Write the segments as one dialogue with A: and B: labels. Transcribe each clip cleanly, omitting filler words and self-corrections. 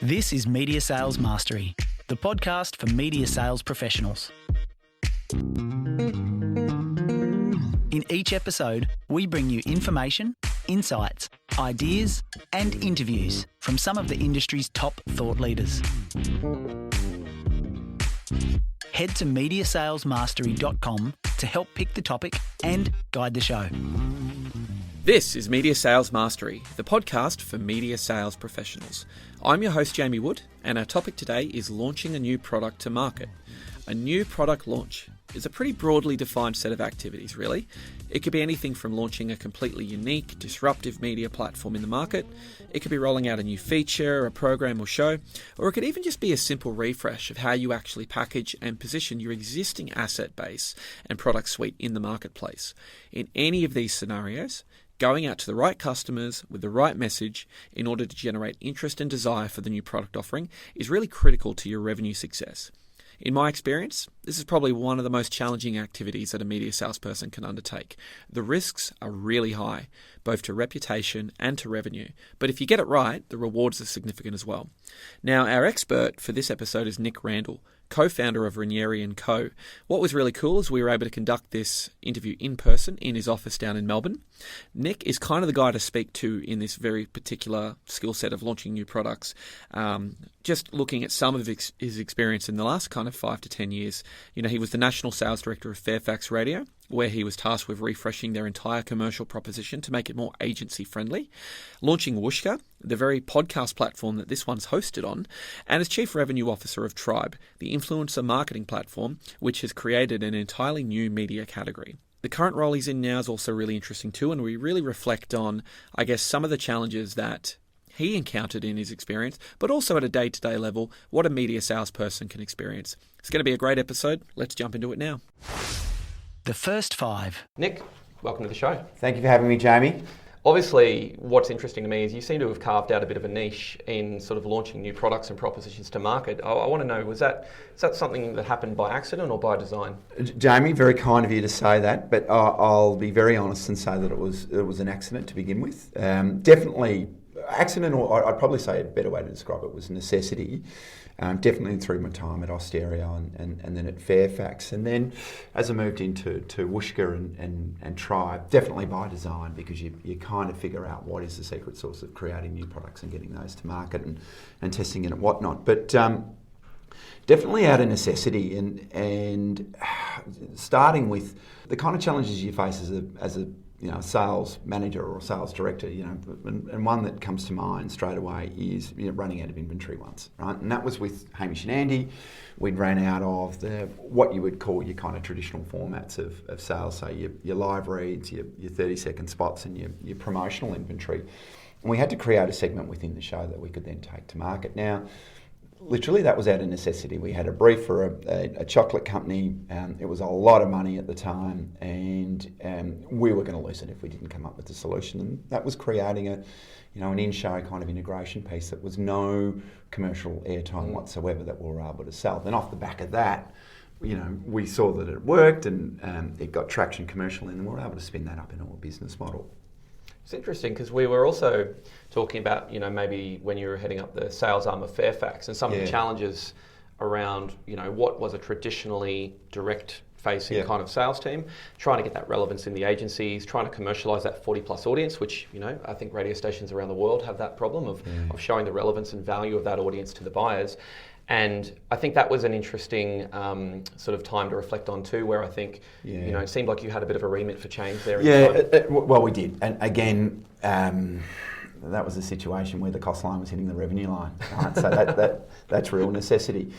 A: This is Media Sales Mastery, the podcast for media sales professionals. In each episode, we bring you information, insights, ideas, and interviews from some of the industry's top thought leaders. Head to mediasalesmastery.com to help pick the topic and guide the show.
B: This is Media Sales Mastery, the podcast for media sales professionals. I'm your host, Jamie Wood, and our topic today is launching a new product to market. A new product launch is a pretty broadly defined set of activities, really. It could be anything from launching a completely unique, disruptive media platform in the market. It could be rolling out a new feature, a program or show, or it could even just be a simple refresh of how you actually package and position your existing asset base and product suite in the marketplace. In any of these scenarios, going out to the right customers with the right message in order to generate interest and desire for the new product offering is really critical to your revenue success. In my experience, this is probably one of the most challenging activities that a media salesperson can undertake. The risks are really high, both to reputation and to revenue. But if you get it right, the rewards are significant as well. Now, our expert for this episode is Nick Randall, co-founder of Ranieri & Co. What was really cool is we were able to conduct this interview in person in his office down in Melbourne. Nick is kind of the guy to speak to in this very particular skill set of launching new products. Just looking at some of his experience in the last kind of 5 to 10 years, he was the National Sales Director of Fairfax Radio, where he was tasked with refreshing their entire commercial proposition to make it more agency-friendly, launching Whooshka, the very podcast platform that this one's hosted on, and as Chief Revenue Officer of Tribe, the influencer marketing platform, which has created an entirely new media category. The current role he's in now is also really interesting too, and we really reflect on, some of the challenges that he encountered in his experience, but also at a day-to-day level, what a media salesperson can experience. It's going to be a great episode. Let's jump into it now.
A: The first 5.
C: Nick, welcome to the show.
D: Thank you for having me, Jamie.
C: Obviously, what's interesting to me is you seem to have carved out a bit of a niche in sort of launching new products and propositions to market. I want to know, is that something that happened by accident or by design?
D: Jamie, very kind of you to say that, but I'll be very honest and say that it was an accident to begin with. Definitely accident, or I'd probably say a better way to describe it was necessity. Definitely through my time at Austereo and then at Fairfax. And then as I moved into Whooshka and Tribe, definitely by design, because you kind of figure out what is the secret sauce of creating new products and getting those to market and testing it and whatnot. But definitely out of necessity and starting with the kind of challenges you face as a sales manager or sales director, and one that comes to mind straight away is running out of inventory once, right? And that was with Hamish and Andy. We'd ran out of what you would call your kind of traditional formats of sales, so your live reads, your 30-second spots, and your promotional inventory. And we had to create a segment within the show that we could then take to market. Now, literally, that was out of necessity. We had a brief for a chocolate company. It was a lot of money at the time, and we were going to lose it if we didn't come up with a solution. And that was creating an in-show kind of integration piece that was no commercial airtime whatsoever that we were able to sell. Then off the back of that, we saw that it worked and it got traction commercially, and we were able to spin that up into a business model.
C: It's interesting because we were also talking about, maybe when you were heading up the sales arm of Fairfax and some of the challenges around, what was a traditionally direct-facing kind of sales team, trying to get that relevance in the agencies, trying to commercialise that 40-plus audience, which, I think radio stations around the world have that problem of showing the relevance and value of that audience to the buyers. And I think that was an interesting sort of time to reflect on too, where I think, it seemed like you had a bit of a remit for change there.
D: Well, we did. And again, that was a situation where the cost line was hitting the revenue line. Right? So that's real necessity.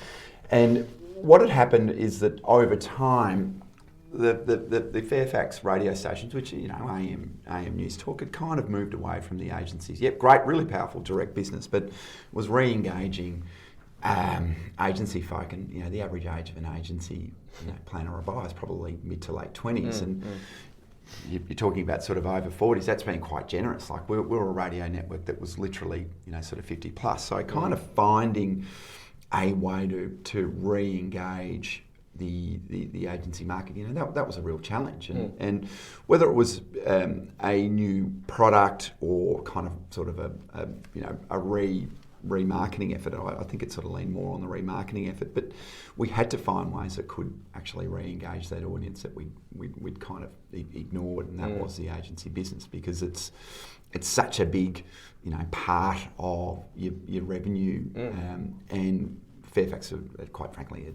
D: And what had happened is that over time, the Fairfax radio stations, which, AM News Talk, had kind of moved away from the agencies. Yep, great, really powerful direct business, but was re-engaging agency folk, and the average age of an agency planner or buyer is probably mid to late 20s, and you're talking about sort of over 40s. That's been quite generous. Like we're a radio network that was literally sort of 50 plus. So kind of finding a way to re-engage the agency market, that was a real challenge. And whether it was a new product or kind of sort of a remarketing effort. I think it sort of leaned more on the remarketing effort, but we had to find ways that could actually re-engage that audience that we'd kind of ignored, and that was the agency business, because it's such a big, part of your revenue, and Fairfax, quite frankly,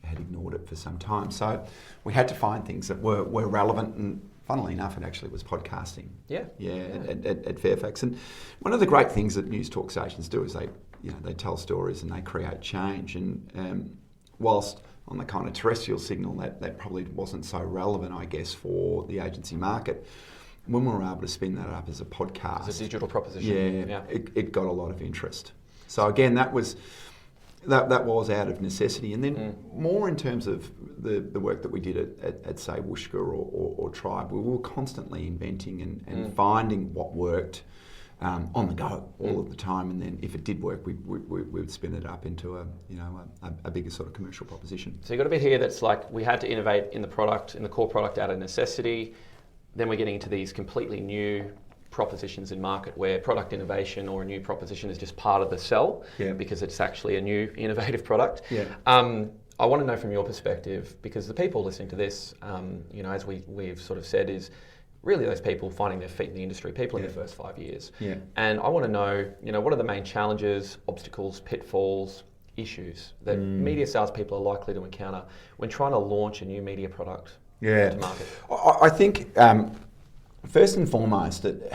D: had ignored it for some time. So we had to find things that were relevant, and funnily enough, it actually was podcasting. At Fairfax. And one of the great things that news talk stations do is they tell stories and they create change. And whilst on the kind of terrestrial signal that probably wasn't so relevant, I guess, for the agency market, when we were able to spin that up as a podcast,
C: as a digital proposition,
D: it got a lot of interest. So again, that was out of necessity. And then more in terms of the work that we did at say, Wooshka or Tribe, we were constantly inventing and finding what worked on the go all of the time. And then if it did work, we would spin it up into a bigger sort of commercial proposition.
C: So you've got a bit here that's like, we had to innovate in the core product out of necessity. Then we're getting into these completely new propositions in market where product innovation or a new proposition is just part of the sell, because it's actually a new innovative product. I want to know from your perspective, because the people listening to this, as we've sort of said, is really those people finding their feet in the industry, people in their first 5 years. And I want to know, what are the main challenges, obstacles, pitfalls, issues that media salespeople are likely to encounter when trying to launch a new media product to market?
D: I think first and foremost, that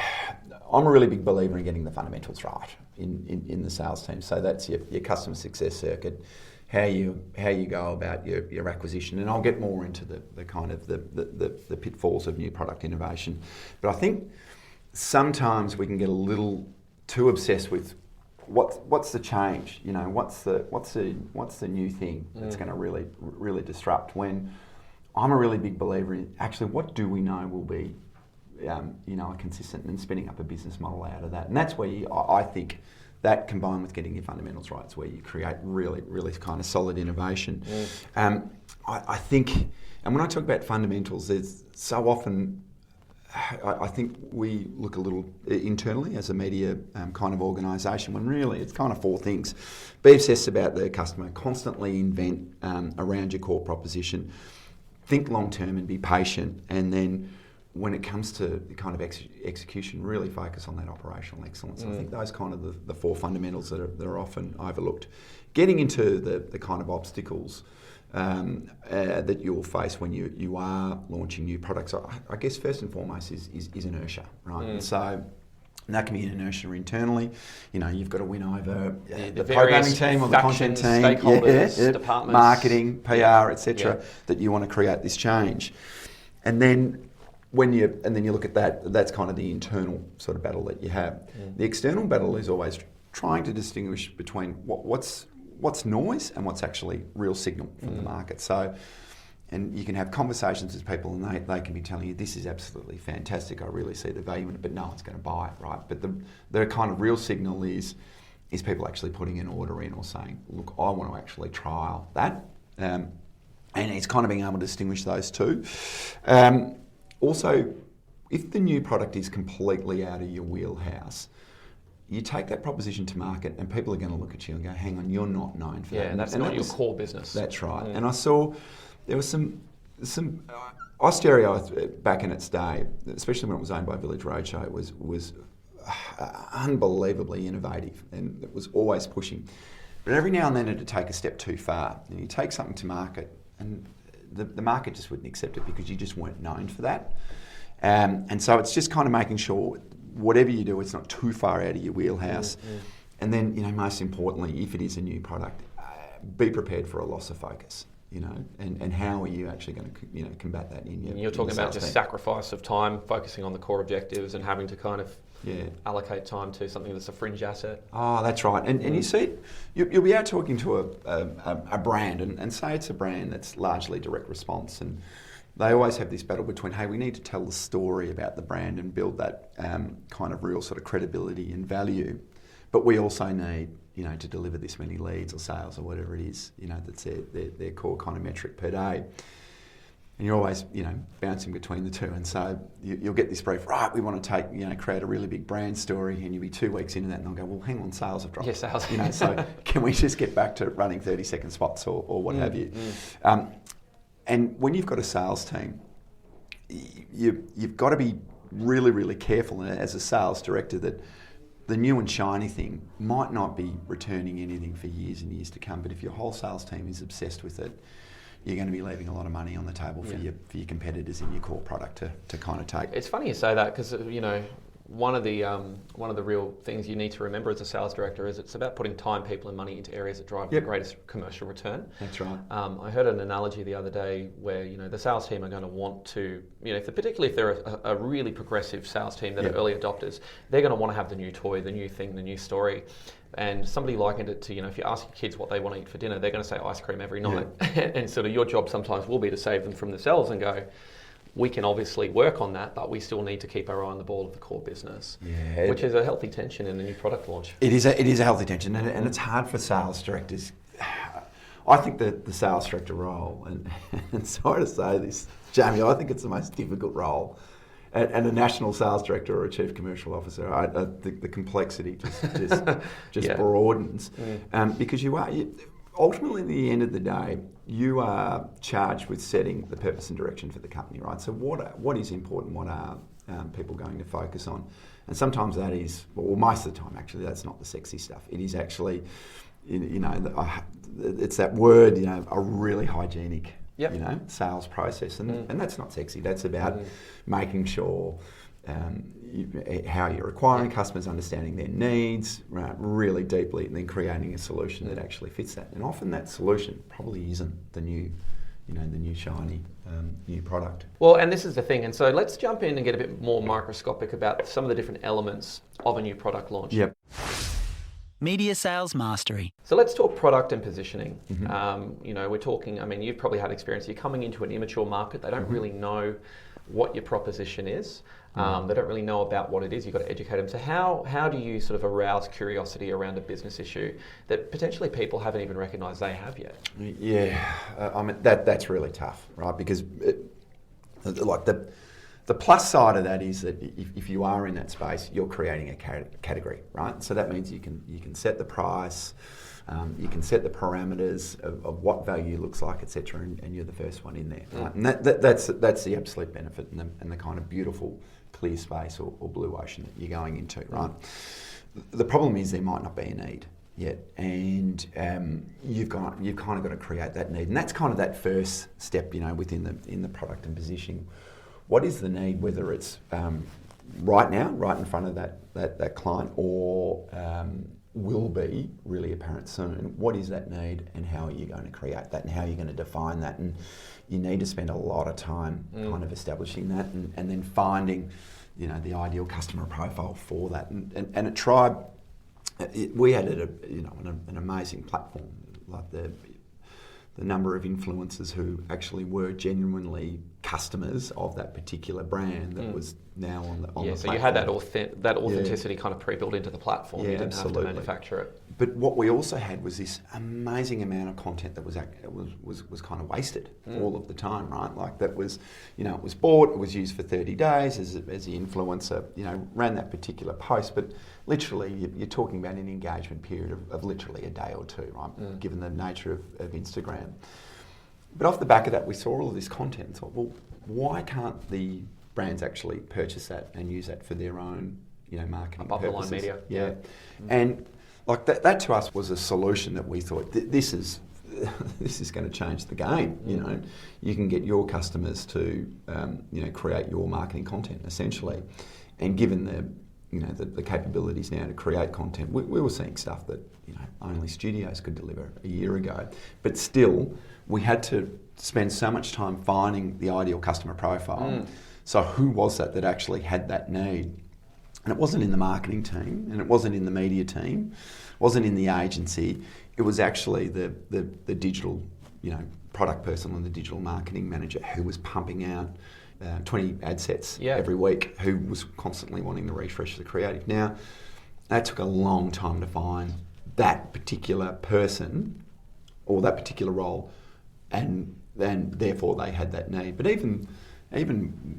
D: I'm a really big believer in getting the fundamentals right in the sales team. So that's your customer success circuit, how you go about your acquisition, and I'll get more into the kind of the pitfalls of new product innovation. But I think sometimes we can get a little too obsessed with what's the change, what's the new thing that's going to really disrupt, when I'm a really big believer in actually what do we know will be consistent, and spinning up a business model out of that. And that's where I think that, combined with getting your fundamentals right, is where you create really, really kind of solid innovation. I think, and when I talk about fundamentals, there's so often, I think we look a little internally as a media kind of organisation, when really it's kind of four things. Be obsessed about the customer, constantly invent around your core proposition, think long term and be patient, and then when it comes to the kind of execution, really focus on that operational excellence. I think those kind of the four fundamentals that are often overlooked. Getting into the kind of obstacles that you'll face when you are launching new products, I guess first and foremost is inertia, right? And so that can be an inertia internally. You've got to win over the programming team or the content team,
C: stakeholders, departments,
D: marketing, PR, etc. That you want to create this change, and then you look at that, that's kind of the internal sort of battle that you have. The external battle is always trying to distinguish between what's noise and what's actually real signal from the market. So, and you can have conversations with people and they can be telling you, this is absolutely fantastic, I really see the value in it, but no one's going to buy it, right? But the kind of real signal is people actually putting an order in or saying, look, I want to actually trial that. And it's kind of being able to distinguish those two. Also, if the new product is completely out of your wheelhouse, you take that proposition to market and people are going to look at you and go, hang on, you're not known for that.
C: And that's not your core business.
D: That's right. And I saw there was some Austereo back in its day, especially when it was owned by Village Roadshow, was unbelievably innovative, and it was always pushing. But every now and then it'd take a step too far, and you take something to market and the market just wouldn't accept it because you just weren't known for that. And so it's just kind of making sure whatever you do, it's not too far out of your wheelhouse. And then, most importantly, if it is a new product, be prepared for a loss of focus. And how are you actually going to, combat that in your?
C: You're talking about just sacrifice of time, focusing on the core objectives, and having to kind of allocate time to something that's a fringe asset.
D: Oh, that's right. And you see, you'll be out talking to a brand, and say it's a brand that's largely direct response, and they always have this battle between, hey, we need to tell the story about the brand and build that kind of real sort of credibility and value, but we also need, to deliver this many leads or sales or whatever it is, that's their core kind of metric per day. And you're always, bouncing between the two. And so you'll get this brief, right, we want to create a really big brand story, and you'll be 2 weeks into that and they'll go, well, hang on, sales have dropped.
C: Yeah, sales.
D: So can we just get back to running 30-second spots or what have you? And when you've got a sales team, you've got to be really, really careful as a sales director that the new and shiny thing might not be returning anything for years and years to come, but if your whole sales team is obsessed with it, you're going to be leaving a lot of money on the table for your competitors in your core product to kind of take.
C: It's funny you say that because one of the real things you need to remember as a sales director is it's about putting time, people, and money into areas that drive the greatest commercial return.
D: That's right.
C: I heard an analogy the other day where the sales team are going to want to, particularly if they're a really progressive sales team that are early adopters, they're going to want to have the new toy, the new thing, the new story. And somebody likened it to, if you ask your kids what they want to eat for dinner, they're going to say ice cream every night. And sort of your job sometimes will be to save them from themselves and go, we can obviously work on that, but we still need to keep our eye on the ball of the core business, which is a healthy tension in the new product launch.
D: It is a healthy tension, and it's hard for sales directors. I think that the sales director role, and sorry to say this, Jamie, I think it's the most difficult role. And a national sales director or a chief commercial officer, the complexity just broadens, because ultimately, at the end of the day, you are charged with setting the purpose and direction for the company, right? So what is important? What are people going to focus on? And sometimes that is, well, most of the time, actually, that's not the sexy stuff. It is actually, it's that word, a really hygienic, sales process, and that's not sexy. That's about making sure how you're acquiring customers, understanding their needs really deeply, and then creating a solution that actually fits that. And often that solution probably isn't the new, the new shiny new product.
C: Well, and this is the thing. And so let's jump in and get a bit more microscopic about some of the different elements of a new product launch.
D: Yep.
A: Media Sales Mastery.
C: So let's talk product and positioning. We're talking, you've probably had experience. You're coming into an immature market. They don't really know what your proposition is. They don't really know about what it is. You've got to educate them. So how do you sort of arouse curiosity around a business issue that potentially people haven't even recognised they have yet?
D: Yeah, that's really tough, right? Because the plus side of that is that if you are in that space, you're creating a category, right? So that means you can set the price, you can set the parameters of what value looks like, etc., and you're the first one in there, right? And that's the absolute benefit and the kind of beautiful clear space or blue ocean that you're going into, right? The problem is there might not be a need yet, and you've kind of got to create that need, and that's kind of that first step, within the product and positioning. What is the need, whether it's right now, right in front of that client, or will be really apparent soon? What is that need, and how are you going to create that, and how are you going to define that? And you need to spend a lot of time kind of establishing that, and then finding, the ideal customer profile for that. And at Tribe, we had an amazing platform, like the number of influencers who actually were genuinely customers of that particular brand that was now on the platform.
C: So you had that authenticity kind of pre-built into the platform. You didn't have to manufacture it.
D: But what we also had was this amazing amount of content that was kind of wasted all of the time, right? Like that was, it was bought, it was used for 30 days as the influencer, ran that particular post, but literally you're talking about an engagement period of literally a day or two, right? Given the nature of Instagram. But off the back of that, we saw all of this content and thought, well, why can't the brands actually purchase that and use that for their own, marketing
C: above
D: purposes?
C: The line media.
D: Yeah. And like that to us was a solution that we thought, this is going to change the game. You can get your customers to, create your marketing content essentially. And given the capabilities now to create content, we were seeing stuff that, only studios could deliver a year ago. But still, we had to spend so much time finding the ideal customer profile. So who was that actually had that need? And it wasn't in the marketing team, and it wasn't in the media team, it wasn't in the agency. It was actually the digital, product person and the digital marketing manager who was pumping out 20 ad sets every week, who was constantly wanting to refresh the creative. Now, that took a long time to find that particular person or that particular role, and and therefore they had that need. But even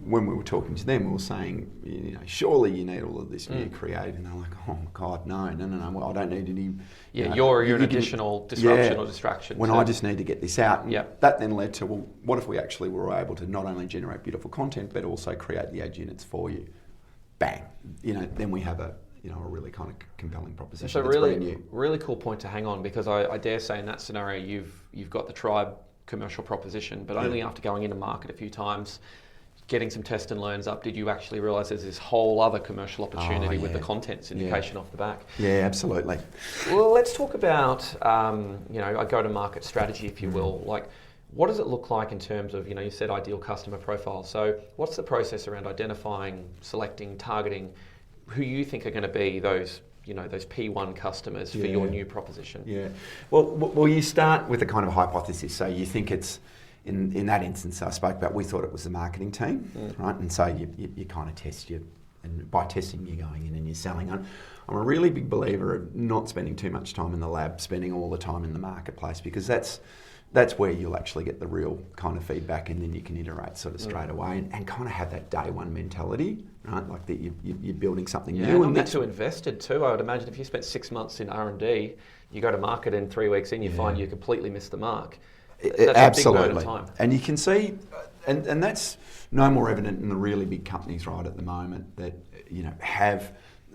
D: when we were talking to them, we were saying, surely you need all of this new creative, and they're like, oh my God, no, well, I don't need any.
C: You're an additional disruption or distraction.
D: When I just need to get this out. And
C: Yep.
D: that then led to, well, what if we actually were able to not only generate beautiful content, but also create the ad units for you? Bang. Then we have a really kind of compelling proposition.
C: It's a
D: that's very new.
C: really cool point to hang on, because I dare say in that scenario you've got the tribe commercial proposition, but only after going into market a few times, getting some test and learns up, did you actually realise there's this whole other commercial opportunity with the content syndication off the back?
D: Yeah, absolutely.
C: Well, let's talk about a go-to-market strategy, if you will. Like, what does it look like in terms of, you said ideal customer profile. So what's the process around identifying, selecting, targeting who you think are going to be those P1 customers for your new proposition?
D: Yeah. Well, you start with a kind of hypothesis. So you think it's, in that instance I spoke about, we thought it was the marketing team, right? And so you kind of test and by testing you're going in and you're selling. I'm a really big believer of not spending too much time in the lab, spending all the time in the marketplace, because that's where you'll actually get the real kind of feedback, and then you can iterate sort of straight away and kind of have that day one mentality, right? Like that you're building something new.
C: And that's too invested too. I would imagine if you spent 6 months in R&D, you go to market in 3 weeks in, you find you completely missed the mark. That's
D: absolutely.
C: a big burn of time.
D: And you can see, and that's no more evident in the really big companies right at the moment that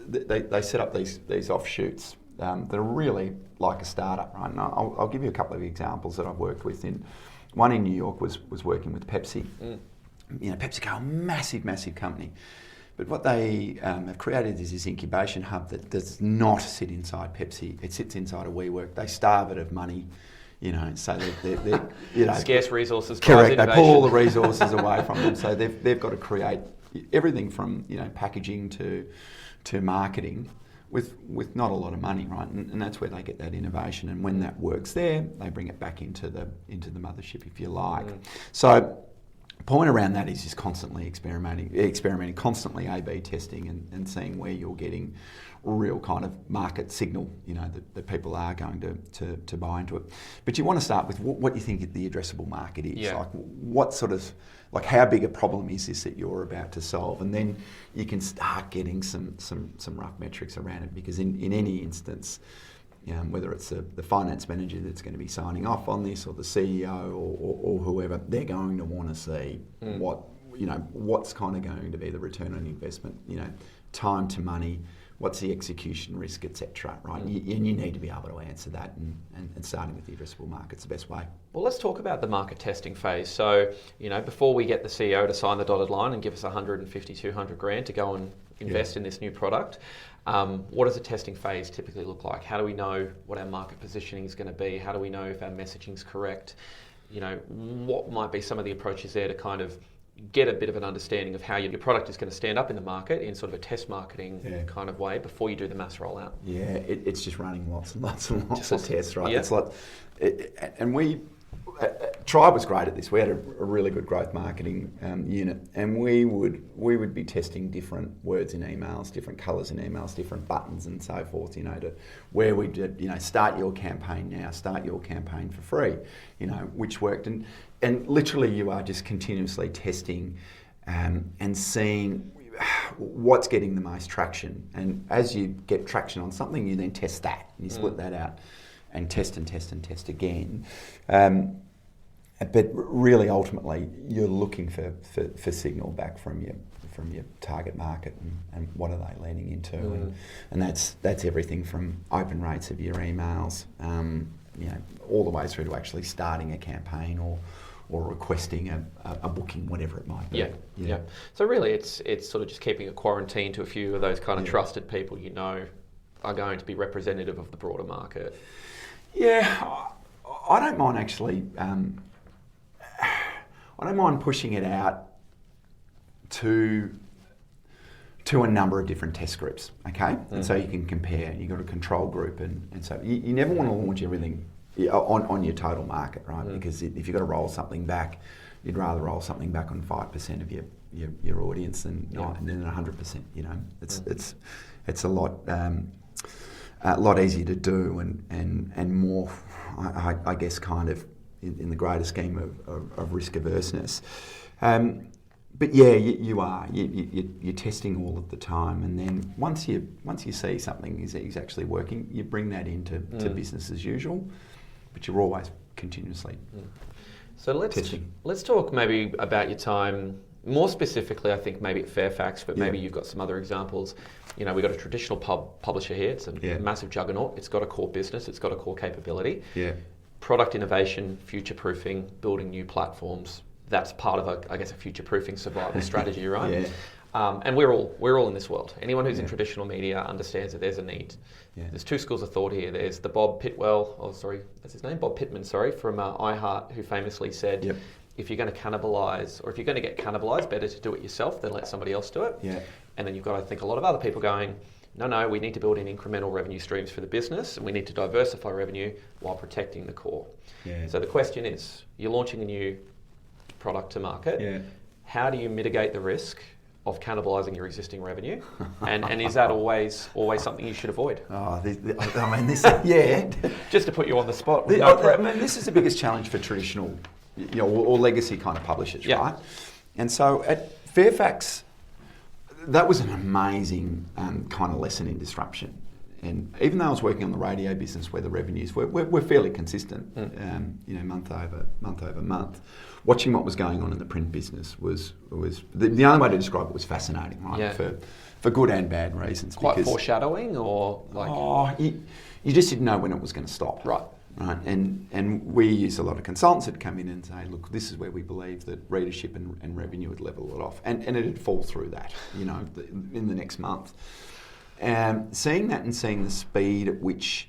D: they set up these offshoots that are really like a startup, right? And I'll give you a couple of examples that I've worked with. One in New York was working with Pepsi. PepsiCo, a massive company. But what they have created is this incubation hub that does not sit inside Pepsi. It sits inside a WeWork. They starve it of money, so they're
C: scarce resources.
D: Correct. They pull all the resources away from them. So they've got to create everything from packaging to marketing with not a lot of money, right? And that's where they get that innovation. And when that works there, they bring it back into the mothership, if you like. So point around that is just constantly experimenting, constantly A/B testing and seeing where you're getting real kind of market signal, that people are going to buy into it. But you want to start with what you think the addressable market is.
C: Yeah.
D: Like what sort of, like how big a problem is this that you're about to solve? And then you can start getting some rough metrics around it, because in any instance, whether it's the finance manager that's going to be signing off on this, or the CEO or whoever, they're going to want to see what's kind of going to be the return on investment, time to money, what's the execution risk, etc. Right? And you need to be able to answer that, and starting with the addressable market's the best way.
C: Well, let's talk about the market testing phase. So, before we get the CEO to sign the dotted line and give us 150, 200 grand to go and invest in this new product, what does the testing phase typically look like? How do we know what our market positioning is going to be? How do we know if our messaging is correct? What might be some of the approaches there to kind of get a bit of an understanding of how your product is going to stand up in the market in sort of a test marketing kind of way before you do the mass rollout? Yeah,
D: it's just running lots and lots of tests, right?
C: Yeah.
D: It's like, and Tribe was great at this. We had a really good growth marketing unit, and we would be testing different words in emails, different colours in emails, different buttons and so forth, to where we did, start your campaign now, start your campaign for free, which worked. And literally you are just continuously testing and seeing what's getting the most traction. And as you get traction on something, you then test that, and you split that out and test and test and test again. But really, ultimately, you're looking for signal back from your target market, and what are they leaning into, and that's everything from open rates of your emails, all the way through to actually starting a campaign or requesting a booking, whatever it might be.
C: Yeah. So really, it's sort of just keeping a quarantine to a few of those kind of trusted people are going to be representative of the broader market.
D: Yeah, I don't mind actually. I don't mind pushing it out to a number of different test groups, okay? And so you can compare. You've got a control group, and so you never want to launch everything on your total market, right? Because if you've got to roll something back, you'd rather roll something back on 5% of your audience than 100%. It's a lot easier to do and more, I guess, kind of in the greater scheme of risk averseness. But yeah, you are. You're testing all of the time, and then once you see something is actually working, you bring that into business as usual. But you're always continuously
C: So
D: testing.
C: let's talk maybe about your time more specifically. I think maybe at Fairfax, but maybe you've got some other examples. We've got a traditional publisher here. It's a massive juggernaut. It's got a core business. It's got a core capability.
D: Yeah.
C: Product innovation, future-proofing, building new platforms. That's part of a future-proofing survival strategy, right?
D: Yeah.
C: And we're all in this world. Anyone who's in traditional media understands that there's a need.
D: Yeah.
C: There's two schools of thought here. There's the Bob Pittman, from iHeart, who famously said, if you're going to cannibalize, or if you're going to get cannibalized, better to do it yourself than let somebody else do it.
D: Yeah.
C: And then you've got, I think, a lot of other people going, no, we need to build in incremental revenue streams for the business, and we need to diversify revenue while protecting the core.
D: Yeah.
C: So the question is, you're launching a new product to market.
D: Yeah.
C: How do you mitigate the risk of cannibalising your existing revenue? And is that always something you should avoid? Just to put you on the spot.
D: This is the biggest challenge for traditional, or legacy kind of publishers, right? And so at Fairfax, that was an amazing kind of lesson in disruption. And even though I was working on the radio business where the revenues were fairly consistent, month over month, watching what was going on in the print business was the only way to describe it was fascinating, right?
C: Yeah.
D: For good and bad reasons.
C: Quite foreshadowing, or like?
D: You just didn't know when it was going to stop.
C: Right.
D: Right, and we use a lot of consultants that come in and say, look, this is where we believe that readership and revenue would level it off, and it'd fall through that, in the next month. Seeing that and seeing the speed at which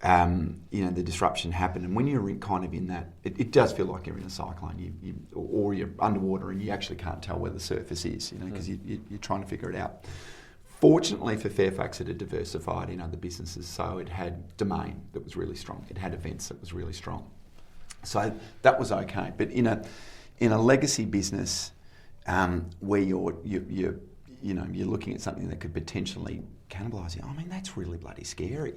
D: the disruption happened, and when you're in that, it does feel like you're in a cyclone, or you're underwater and you actually can't tell where the surface is, because you're trying to figure it out. Fortunately for Fairfax, it had diversified in other businesses, so it had domain that was really strong. It had events that was really strong. So that was okay. But in a legacy business where you're looking at something that could potentially cannibalise you, that's really bloody scary.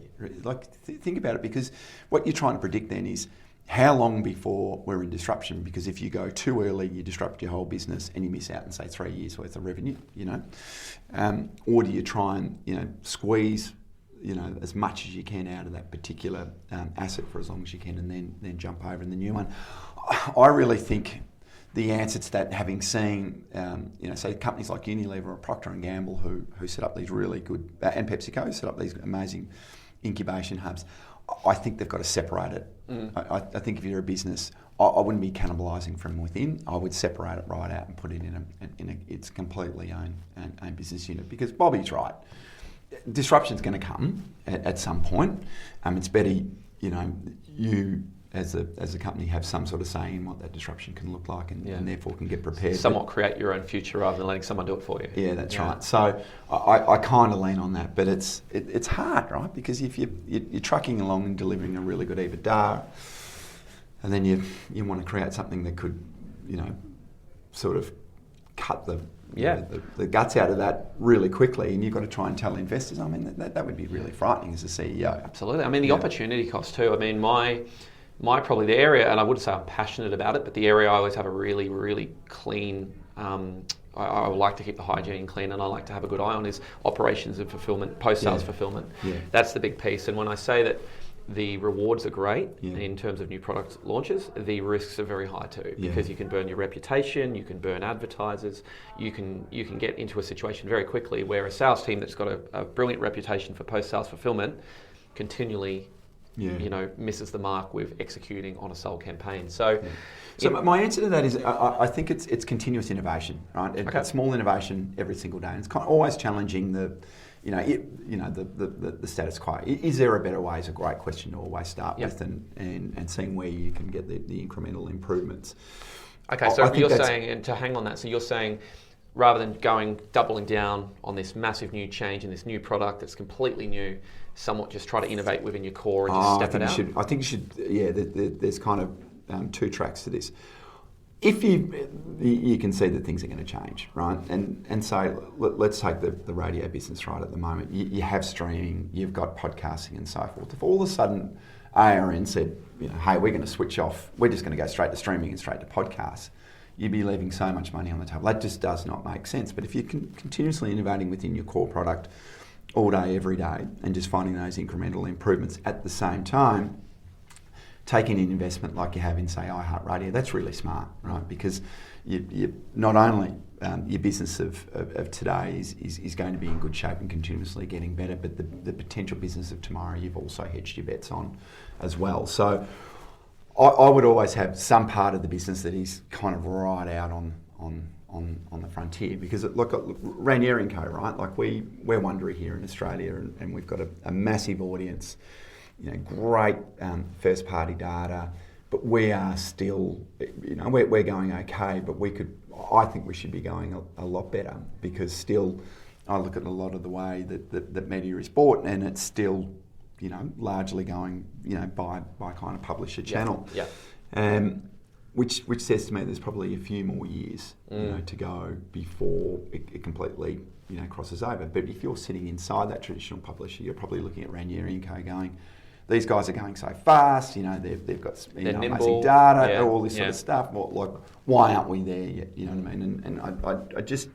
D: Think about it, because what you're trying to predict then is how long before we're in disruption, because if you go too early, you disrupt your whole business and you miss out on, say, 3 years worth of revenue, or do you try and, squeeze, as much as you can out of that particular asset for as long as you can, and then jump over in the new one. I really think the answer to that, having seen, say companies like Unilever or Procter & Gamble who set up these really good, and PepsiCo set up these amazing incubation hubs, I think they've got to separate it. I think if you're a business, I wouldn't be cannibalising from within. I would separate it right out and put it in its completely own business unit. Because Bobby's right, disruption's going to come at some point. It's better, you as a company have some sort of say in what that disruption can look like, and therefore can get prepared.
C: Somewhat create your own future rather than letting someone do it for you.
D: Yeah, that's right. So I kind of lean on that, but it's hard, right? Because if you're trucking along and delivering a really good EBITDA, and then you want to create something that could, sort of cut the guts out of that really quickly, and you've got to try and tell investors. That would be really frightening as a CEO.
C: Absolutely. The opportunity cost too. My probably the area, and I wouldn't say I'm passionate about it, but the area I always have a really, really clean, I would like to keep the hygiene clean, and I like to have a good eye on is operations and fulfillment, post-sales fulfillment. Yeah. That's the big piece. And when I say that the rewards are great in terms of new product launches, the risks are very high too, because you can burn your reputation, you can burn advertisers, you can get into a situation very quickly where a sales team that's got a brilliant reputation for post-sales fulfillment continually misses the mark with executing on a sole campaign. So
D: my answer to that is I think it's continuous innovation, right? It's small innovation every single day, and it's kind of always challenging the status quo. Is there a better way? Is a great question to always start with, and seeing where you can get the incremental improvements.
C: Okay, so you're saying, and to hang on that, so you're saying, rather than doubling down on this massive new change and this new product that's completely new, somewhat just try to innovate within your core and just step it out?
D: I think you should, there's kind of two tracks to this. If you can see that things are going to change, right? And so let's take the radio business right at the moment. You have streaming, you've got podcasting and so forth. If all of a sudden ARN said, hey, we're going to switch off, we're just going to go straight to streaming and straight to podcasts, you'd be leaving so much money on the table. That just does not make sense. But if you're continuously innovating within your core product all day, every day, and just finding those incremental improvements at the same time, taking an investment like you have in, say, iHeartRadio, that's really smart, right? Because you not only your business of today is going to be in good shape and continuously getting better, but the potential business of tomorrow you've also hedged your bets on as well. So I would always have some part of the business that is kind of right out on the frontier, because look, Ranieri & Co, right? Like we're Wondery here in Australia, and we've got a massive audience, great first party data, but we are still, we're going okay, but I think we should be going a lot better, because still I look at a lot of the way that media is bought, and it's still, largely going, by kind of publisher channel.
C: Yeah.
D: Which says to me there's probably a few more years, to go before it completely, crosses over. But if you're sitting inside that traditional publisher, you're probably looking at Ranieri & Co going, these guys are going so fast, they've got amazing data, all this sort of stuff. Well, like, why aren't we there yet? You know what I mean? And I just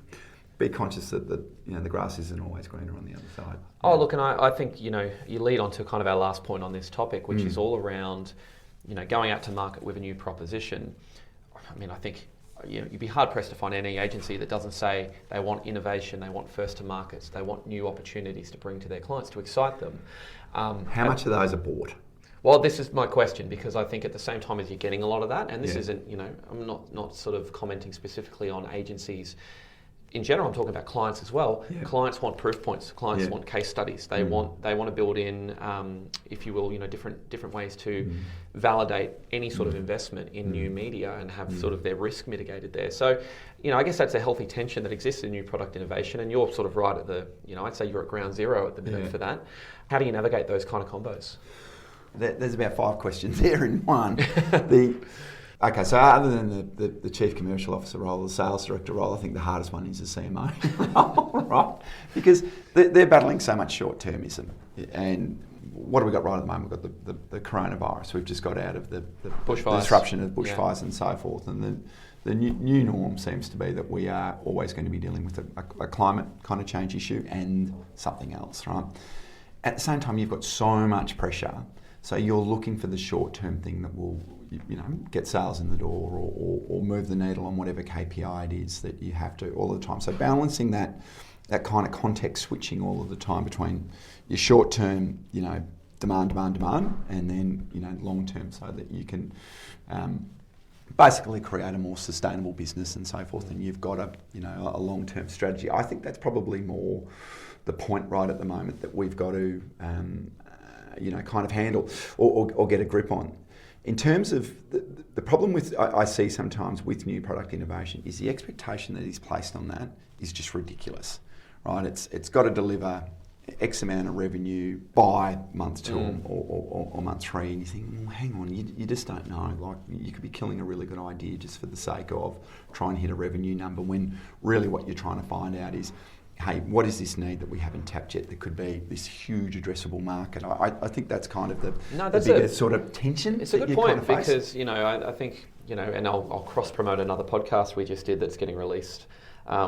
D: be conscious that the grass isn't always greener on the other side.
C: Oh, look, and I think, you lead on to kind of our last point on this topic, which is all around, going out to market with a new proposition. I mean, I think you'd be hard pressed to find any agency that doesn't say they want innovation, they want first to markets, they want new opportunities to bring to their clients to excite them.
D: How much of those are bought?
C: Well, this is my question, because I think at the same time as you're getting a lot of that, and this isn't, I'm not sort of commenting specifically on agencies. In general, I'm talking about clients as well. Yeah. Clients want proof points. Clients want case studies. They want to build in, if you will, different ways to validate any sort of investment in new media and have sort of their risk mitigated there. So, I guess that's a healthy tension that exists in new product innovation, and you're sort of right at the, I'd say you're at ground zero at the minute for that. How do you navigate those kind of combos?
D: There's about 5 questions there in one. Okay, so other than the Chief Commercial Officer role, the Sales Director role, I think the hardest one is the CMO role, right? Because they're battling so much short-termism. And what have we got right at the moment? We've got the coronavirus. We've just got out of the disruption of bushfires and so forth. And the new norm seems to be that we are always going to be dealing with a climate kind of change issue and something else, right? At the same time, you've got so much pressure. So you're looking for the short-term thing that will, get sales in the door or move the needle on whatever KPI it is that you have to all the time. So balancing that kind of context switching all of the time between your short-term, demand, and then, long-term, so that you can basically create a more sustainable business and so forth. And you've got a long-term strategy. I think that's probably more the point right at the moment that we've got to, kind of handle or get a grip on. In terms of the problem I see sometimes with new product innovation is the expectation that is placed on that is just ridiculous, right? It's got to deliver X amount of revenue by month 2 or month 3, and you think, well, hang on, you just don't know. Like, you could be killing a really good idea just for the sake of trying to hit a revenue number, when really what you're trying to find out is, hey, what is this need that we haven't tapped yet that could be this huge addressable market? I think that's kind of the bigger sort of tension.
C: It's a good point, because, I think, and I'll cross-promote another podcast we just did that's getting released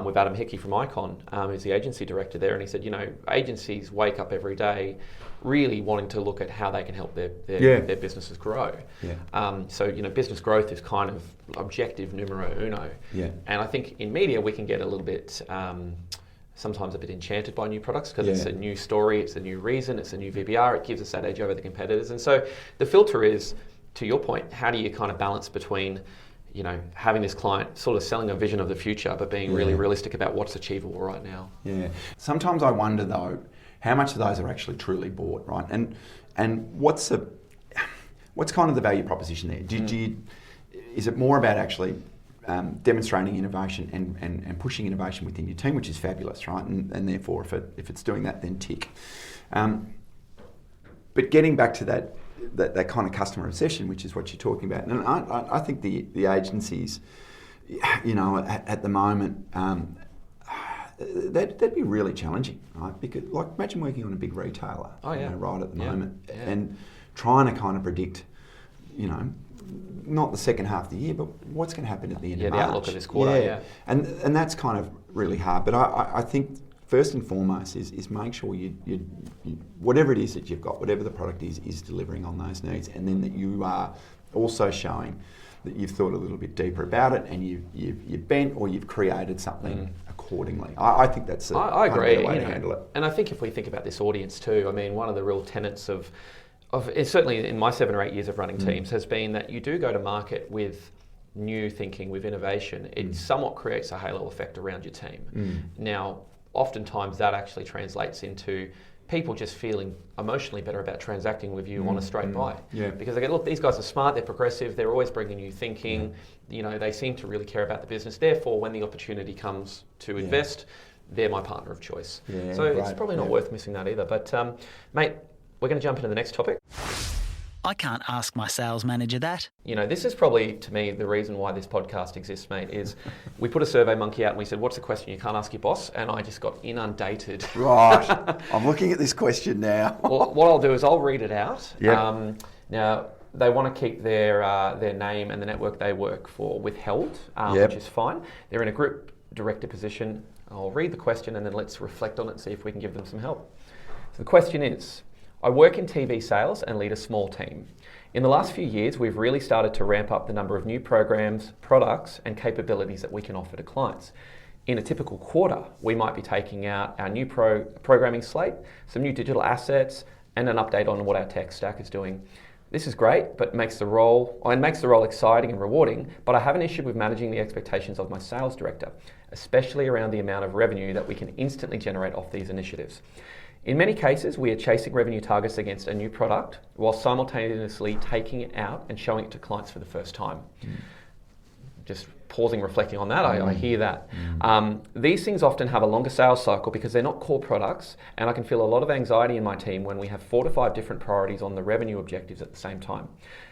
C: with Adam Hickey from Icon, who's the agency director there, and he said, agencies wake up every day really wanting to look at how they can help their businesses grow. Yeah. So, business growth is kind of objective numero uno. Yeah. And I think in media we can get a little bit... sometimes a bit enchanted by new products, because it's a new story, it's a new reason, it's a new VBR, it gives us that edge over the competitors. And so the filter is, to your point, how do you kind of balance between, having this client sort of selling a vision of the future, but being really realistic about what's achievable right now? Yeah.
D: Sometimes I wonder, though, how much of those are actually truly bought, right? And what's kind of the value proposition there? Is it more about actually... demonstrating innovation and pushing innovation within your team, which is fabulous, right? And therefore, if it's doing that, then tick. But getting back to that kind of customer obsession, which is what you're talking about, and I think the agencies, at the moment, that'd be really challenging, right? Because, like, imagine working on a big retailer, right at the moment, and trying to kind of predict, not the second half of the year, but what's going to happen at the end of March.
C: The outlook of this quarter,
D: And that's kind of really hard. But I think first and foremost is make sure you whatever it is that you've got, whatever the product is delivering on those needs, and then that you are also showing that you've thought a little bit deeper about it, and you've bent or you've created something accordingly. I think that's
C: I agree.
D: Way to handle it.
C: And I think if we think about this audience too, I mean, one of the real tenets of certainly in my 7 or 8 years of running teams has been that you do go to market with new thinking, with innovation. It somewhat creates a halo effect around your team. Now, oftentimes that actually translates into people just feeling emotionally better about transacting with you on a straight buy.
D: Yeah.
C: Because they go, look, these guys are smart, they're progressive, they're always bringing new thinking, they seem to really care about the business. Therefore, when the opportunity comes to invest, they're my partner of choice.
D: Yeah,
C: so it's probably not worth missing that either. But mate, we're going to jump into the next topic.
A: I can't ask my sales manager that.
C: This is probably, to me, the reason why this podcast exists, mate, is we put a survey monkey out and we said, what's the question you can't ask your boss? And I just got inundated.
D: Right. I'm looking at this question now.
C: Well, what I'll do is I'll read it out.
D: Yep.
C: Now, they want to keep their name and the network they work for withheld, which is fine. They're in a group director position. I'll read the question and then let's reflect on it and see if we can give them some help. So the question is, I work in TV sales and lead a small team. In the last few years, we've really started to ramp up the number of new programs, products, and capabilities that we can offer to clients. In a typical quarter, we might be taking out our new programming slate, some new digital assets, and an update on what our tech stack is doing. This is great, but makes the role exciting and rewarding, but I have an issue with managing the expectations of my sales director, especially around the amount of revenue that we can instantly generate off these initiatives. In many cases, we are chasing revenue targets against a new product while simultaneously taking it out and showing it to clients for the first time. Just pausing, reflecting on that, I hear that. These things often have a longer sales cycle because they're not core products, and I can feel a lot of anxiety in my team when we have 4 to 5 different priorities on the revenue objectives at the same time.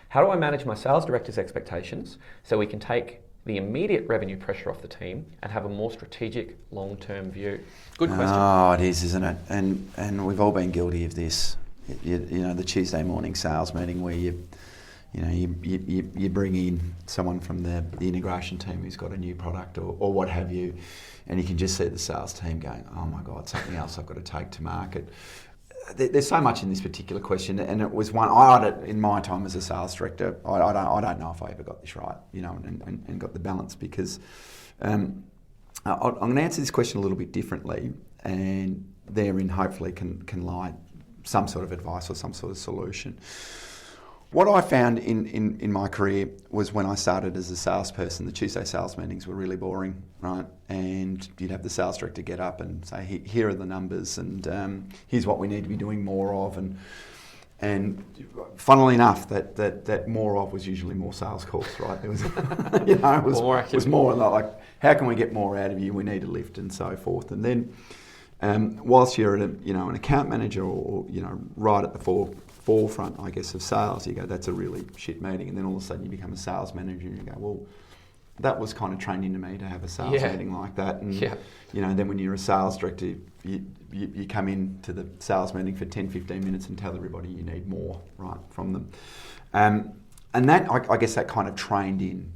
C: How do I manage my sales director's expectations so we can take the immediate revenue pressure off the team and have a more strategic long-term view? Good question.
D: Oh, it is, isn't it? And we've all been guilty of this. The Tuesday morning sales meeting where you bring in someone from the integration team who's got a new product or what have you, and you can just see the sales team going, oh my God, something else I've got to take to market. There's so much in this particular question, and it was one in my time as a sales director. I don't know if I ever got this right, and got the balance, because I'm going to answer this question a little bit differently, and therein hopefully can lie some sort of advice or some sort of solution. What I found in my career was when I started as a salesperson, the Tuesday sales meetings were really boring, right? And you'd have the sales director get up and say, here are the numbers, and here's what we need to be doing more of. And funnily enough, that more of was usually more sales calls, right? It was, it was more like, how can we get more out of you? We need a lift and so forth. And then whilst you're an account manager or right at the forefront, I guess, of sales, you go, that's a really shit meeting. And then all of a sudden you become a sales manager and you go, well, that was kind of trained into me to have a sales meeting like that. And, then when you're a sales director, you come into the sales meeting for 10, 15 minutes and tell everybody you need more, right, from them. And that, I guess that kind of trained in,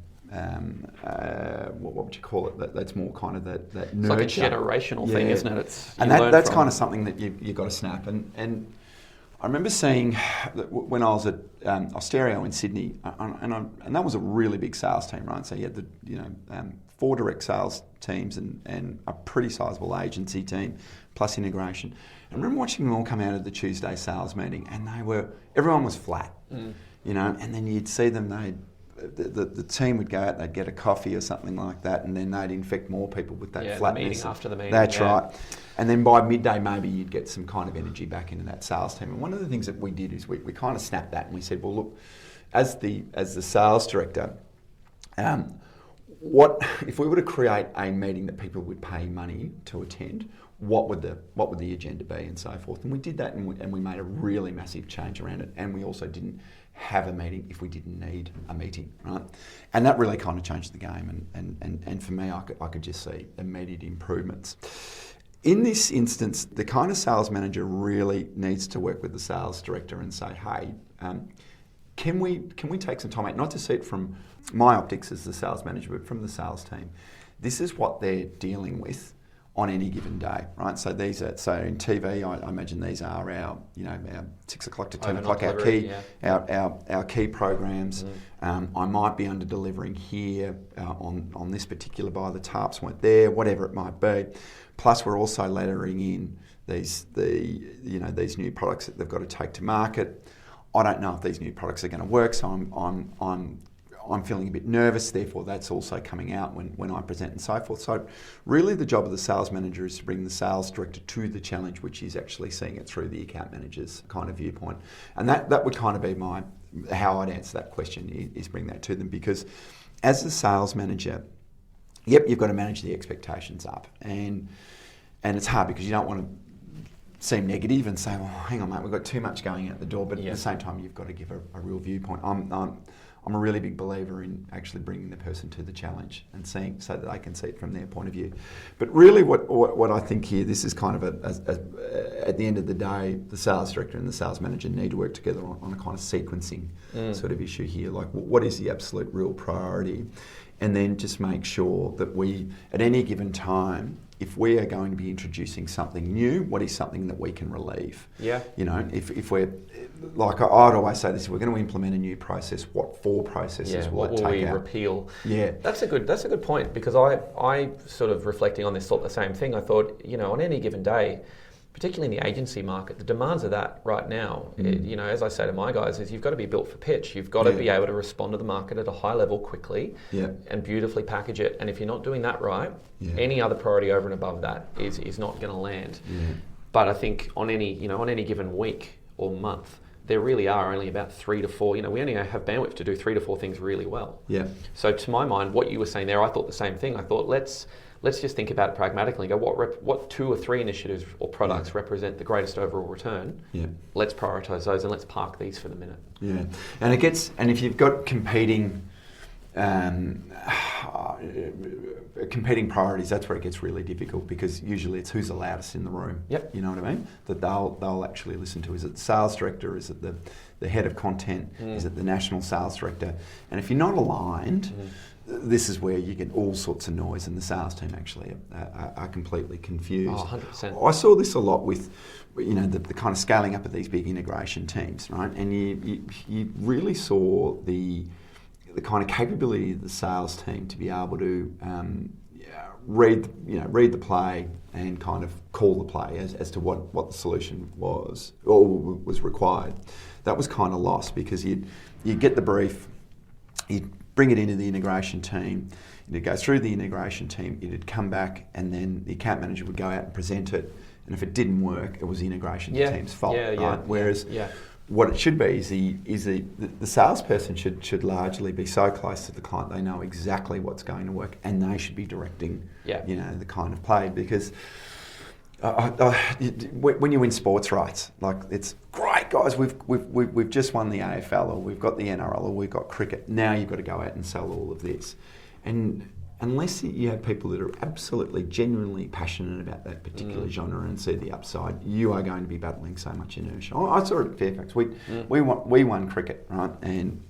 D: what would you call it? That's more kind of that nurture.
C: It's like a generational thing, isn't it?
D: That's kind of something that you got to snap. And I remember seeing that when I was at Austereo in Sydney, and that was a really big sales team, right? So you had the 4 direct sales teams and a pretty sizable agency team plus integration. And I remember watching them all come out of the Tuesday sales meeting, and everyone was flat, and then you'd see them, the team would go out, they'd get a coffee or something like that, and then they'd infect more people with that flatness.
C: The meeting after the meeting.
D: That's right. And then by midday, maybe you'd get some kind of energy back into that sales team. And one of the things that we did is we kind of snapped that and we said, well, look, as the sales director, what if we were to create a meeting that people would pay money to attend? What would the agenda be and so forth? And we did that, and we made a really massive change around it. And we also didn't have a meeting if we didn't need a meeting, right? And that really kind of changed the game. And for me, I could just see immediate improvements. In this instance, the kind of sales manager really needs to work with the sales director and say, hey, can we take some time out, not to see it from my optics as the sales manager, but from the sales team. This is what they're dealing with on any given day, right? So these are, so in TV, I imagine these are our 6 o'clock to 10 o'clock, our key programs. I might be under delivering here on this particular buy, the tarps weren't there, whatever it might be. Plus, we're also lettering in these new products that they've got to take to market. I don't know if these new products are going to work, so I'm feeling a bit nervous. Therefore, that's also coming out when I present and so forth. So, really, the job of the sales manager is to bring the sales director to the challenge, which is actually seeing it through the account manager's kind of viewpoint. And that would kind of be how I'd answer that question, is bring that to them, because as the sales manager, you've got to manage the expectations up, and it's hard because you don't want to seem negative and say, well, hang on, mate, we've got too much going out the door, but at the same time, you've got to give a real viewpoint. I'm a really big believer in actually bringing the person to the challenge and seeing so that they can see it from their point of view. But really, what I think here, this is kind of at the end of the day, the sales director and the sales manager need to work together on a kind of sequencing sort of issue here. Like, what is the absolute real priority? And then just make sure that we, at any given time, if we are going to be introducing something new, what is something that we can relieve? Yeah. If we're, like I'd always say this, if we're going to implement a new process, what 4 processes will it take out? What will we repeal? Yeah.
C: That's a good point, because I sort of reflecting on this thought the same thing. I thought, on any given day, particularly in the agency market, the demands of that right now, as I say to my guys, is you've got to be built for pitch. You've got to be able to respond to the market at a high level quickly and beautifully package it. And if you're not doing that right, any other priority over and above that is not going to land. Yeah. But I think on any given week or month, there really are only about 3 to 4. We only have bandwidth to do 3 to 4 things really well. Yeah. So to my mind, what you were saying there, I thought the same thing. I thought let's just think about it pragmatically. Go, what 2 or 3 initiatives or products represent the greatest overall return? Yeah. Let's prioritise those and let's park these for the minute. Yeah,
D: and if you've got competing priorities, that's where it gets really difficult, because usually it's who's the loudest in the room. Yep. You know what I mean? That they'll actually listen to. Is it the sales director? Is it the head of content? Is it the national sales director? And if you're not aligned, this is where you get all sorts of noise, and the sales team actually are completely confused. Oh, 100%. I saw this a lot with, the kind of scaling up of these big integration teams, right? And you really saw the kind of capability of the sales team to be able to read the play and kind of call the play as to what the solution was or was required. That was kind of lost, because you get the brief, you bring it into the integration team, it'd go through the integration team, it'd come back, and then the account manager would go out and present it, and if it didn't work, it was the integration team's fault. Whereas what it should be is the salesperson should largely be so close to the client, they know exactly what's going to work, and they should be directing the kind of play, because when you win sports rights, like, it's great, guys, we've just won the AFL, or we've got the NRL, or we've got cricket. Now you've got to go out and sell all of this, and unless you have people that are absolutely, genuinely passionate about that particular genre and see the upside, you are going to be battling so much inertia. I saw it at Fairfax. We won cricket, right? And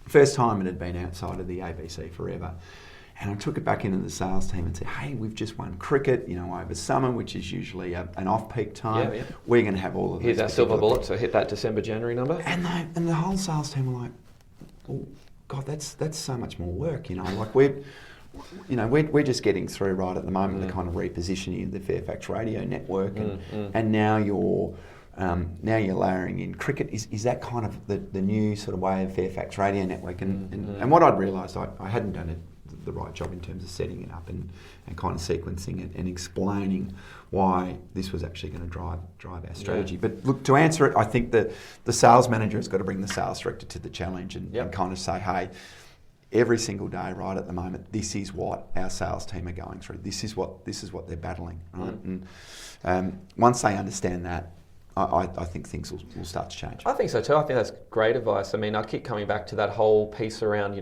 D: first time it had been outside of the ABC forever. And I took it back into the sales team and said, hey, we've just won cricket, over summer, which is usually an off-peak time. Yeah. We're going to have all of
C: Here's our silver bullet, so hit that December, January number.
D: And the whole sales team were like, oh, God, that's so much more work, like we're just getting through right at the moment the kind of repositioning of the Fairfax radio network, and now you're layering in cricket. Is that kind of the new sort of way of Fairfax radio network? And what I'd realised, I hadn't done the right job in terms of setting it up and kind of sequencing it and explaining why this was actually going to drive our strategy. But look, to answer it, I think that the sales manager has got to bring the sales director to the challenge and kind of say, hey, every single day right at the moment, this is what our sales team are going through. This is what they're battling, right? And once they understand that, I think things will start to change.
C: I think so too. I think that's great advice. I mean, I keep coming back to that whole piece around,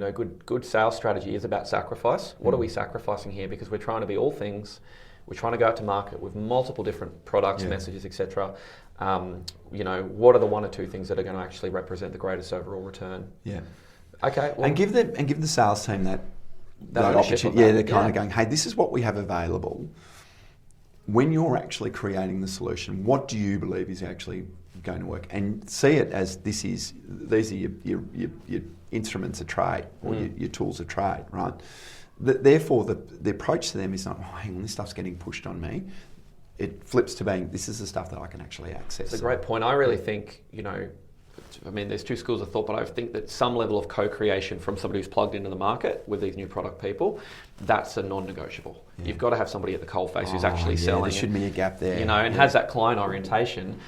C: good sales strategy is about sacrifice. What are we sacrificing here? Because we're trying to be all things we're trying to go out to market with multiple different products, messages, etc. What are the one or two things that are going to actually represent the greatest overall return?
D: Yeah.
C: Okay. Well,
D: And give the sales team that opportunity. They're kind of going, hey, this is what we have available. When you're actually creating the solution, what do you believe is actually going to work? And see it as these are your instruments of trade or your tools of trade, right? Therefore, the approach to them is not, oh, hang on, this stuff's getting pushed on me. It flips to being, this is the stuff that I can actually access.
C: It's a great point. I really think, there's two schools of thought, but I think that some level of co-creation from somebody who's plugged into the market with these new product people, that's a non-negotiable. Yeah. You've got to have somebody at the coalface who's actually selling. There should
D: be a gap there.
C: And has that client orientation.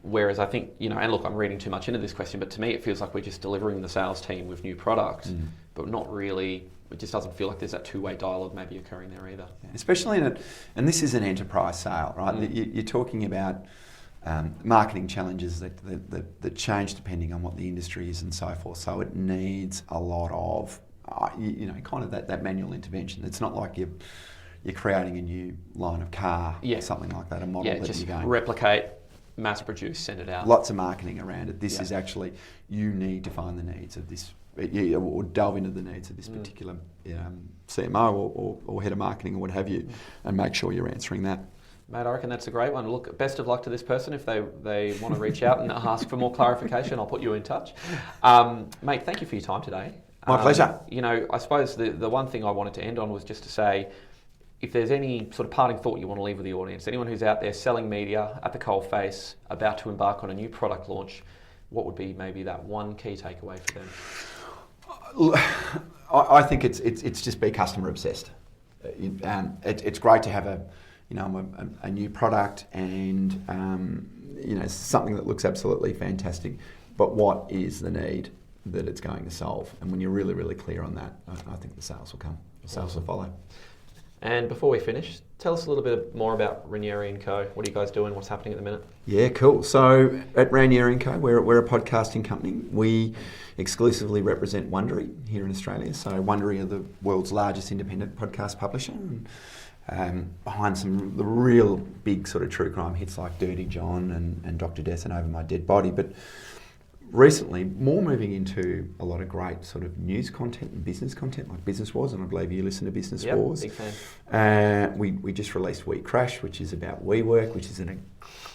C: Whereas I think, and look, I'm reading too much into this question, but to me it feels like we're just delivering the sales team with new products, but not really, it just doesn't feel like there's that two-way dialogue maybe occurring there either.
D: Yeah. Especially and this is an enterprise sale, right? You're talking about marketing challenges that change depending on what the industry is and so forth. So it needs a lot of, kind of that manual intervention. It's not like you're creating a new line of car, something like that, a model that
C: just
D: you're going
C: replicate, mass produce, send it out.
D: Lots of marketing around it. This is actually, you need to find the needs of this, or delve into the needs of this particular CMO or head of marketing or what have you, and make sure you're answering that.
C: Mate, I reckon that's a great one. Look, best of luck to this person. If they want to reach out and ask for more clarification, I'll put you in touch. Mate, thank you for your time today.
D: My pleasure.
C: I suppose the one thing I wanted to end on was just to say, if there's any sort of parting thought you want to leave with the audience, anyone who's out there selling media at the coalface, about to embark on a new product launch, what would be maybe that one key takeaway for them?
D: I think it's just be customer obsessed. It's great to have a new product and something that looks absolutely fantastic, but what is the need that it's going to solve? And when you're really, really clear on that, I think the sales will come. The sales will follow.
C: And before we finish, tell us a little bit more about Ranieri & Co. What are you guys doing? What's happening at the minute?
D: Yeah, cool. So at Ranieri & Co, we're a podcasting company. We exclusively represent Wondery here in Australia. So Wondery are the world's largest independent podcast publisher. And, behind the real big sort of true crime hits like Dirty John and Dr. Death and Over My Dead Body. But recently, more moving into a lot of great sort of news content and business content, like Business Wars, and I believe you listen to Business Wars.
C: Big fan.
D: We just released We Crash, which is about WeWork, which is a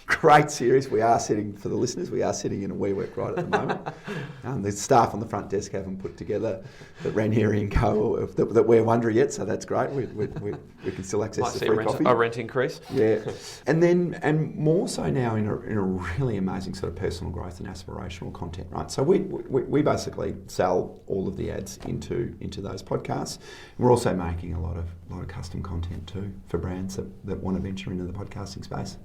D: great series. For the listeners, we are sitting in a WeWork right at the moment. The staff on the front desk haven't put together that Ranieri & Co. that we're wondering yet, so that's great. We can still access the free coffee.
C: A rent increase.
D: Yeah. And more so now in a really amazing sort of personal growth and aspirational content, right? So we basically sell all of the ads into those podcasts. We're also making a lot of custom content too for brands that want to venture into the podcasting space.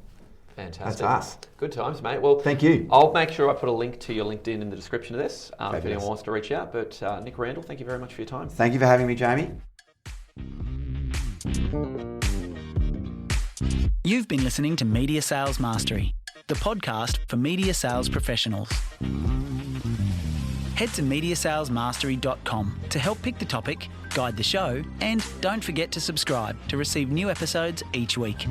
C: Fantastic.
D: That's us.
C: Good times, mate. Well,
D: thank you.
C: I'll make sure I put a link to your LinkedIn in the description of this if anyone wants to reach out. But Nick Randall, thank you very much for your time.
D: Thank you for having me, Jamie.
A: You've been listening to Media Sales Mastery, the podcast for media sales professionals. Head to mediasalesmastery.com to help pick the topic, guide the show, and don't forget to subscribe to receive new episodes each week.